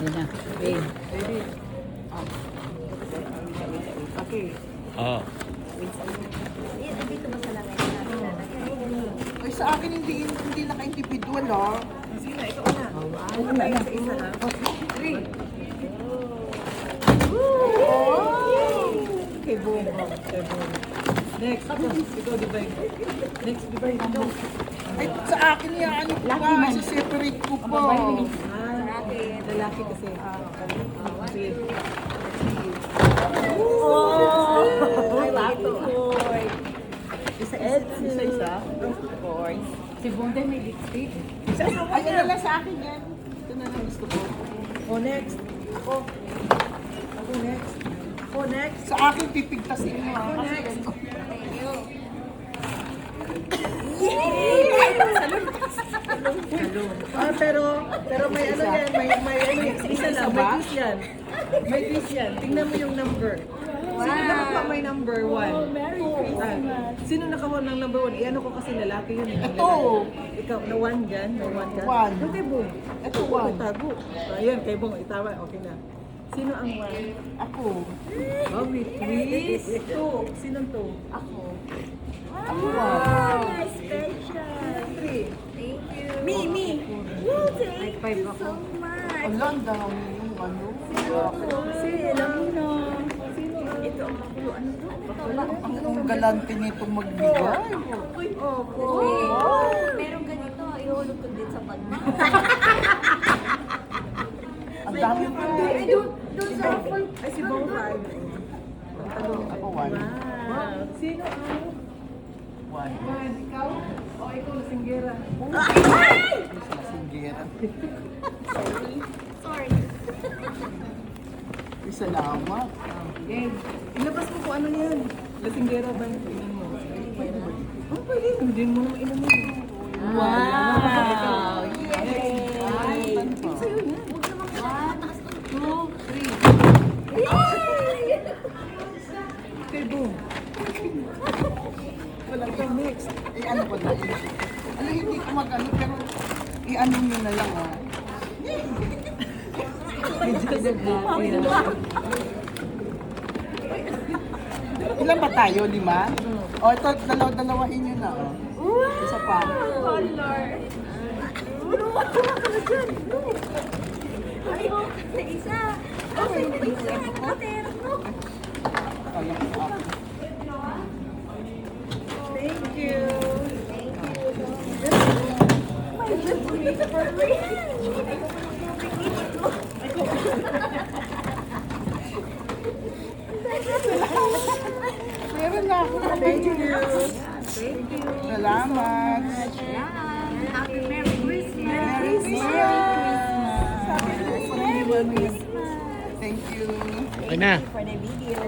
Yan na. Okay. Ready? Okay. Oo. Dito ba sa langay na? Ay, sa akin hindi naka-individual, ah. Sige, ikaw na. Ano na? Isa ha. 3. Okay, boom. Okay, boom. Next. Ikaw, divide. Next, divide. Ikaw. Ay, sa akin yan. Ano Lucky pa? man. Isa-separate ko po. Lalaki kasi. Sige. Ay, bato. Isa-isa. Si Bonde may lipstick. Ay, ano lang sa akin yan. Ito na lang gusto ko. Oh, next. Ako. Ako next. Ako next. Sa akin, pipigtasin mo. Ako Kasi next. Pero may ano yan, may ano, isa lang, may quiz yan. May quiz yan. Tingnan mo yung number. Sino nakakuha may number 1? Merry Christmas. Sino nakakuha ng number 1? Iano ko kasi lalaki yun. Ito. Ikaw, na 1 dyan? May 1 dyan? One. Yung kay Bong. Ito, Ito, one. tago. Ayan, kay Bong, itawa. Okay na. Sino ang 1? Ako. Oh, may quiz. 2. Sino 2? Ako. Ako one. Special. 3. Thank you. Me. Woo, thank you so much. Ang landa yung ano. Kasi, alam mo na. Ito ang makulo. Ano to? Ang galante nitong magbigay. Merong ganito. Ihulog ko din sa bag mo. Ang dami pa. Doon sa full. Ay, si Bong 5. Ako one. Wow. Sino ang One. 1? Ikaw? O, ikaw na singgera. Masinggera. Sorry. Salamat. Game. Ilabas mo kung ano yan. Lasinggera ba yung tingin mo? Pwede ba? Oh, pwede. Hindi mo naman inamin. Wow! Yay! Sa'yo yan. Huwag naman mataas to. 2, 3. Okay, boom. Wala ka next. Ano ba na? Ano, hindi ko mag-ano, pero i-ano nyo na lang, ah. Ilan ba tayo? 5? O, ito, dalawahin nyo na, oh. Isa pa. Color. Ay, sa isa. Okay, sa isa. Tatero. Kaya ko ako. Thank you. My goodness, for real. Meron na ako. Thank you. Salamat. Happy Merry Christmas. Merry Christmas. Merry Christmas. Thank you. Okay na. For the video.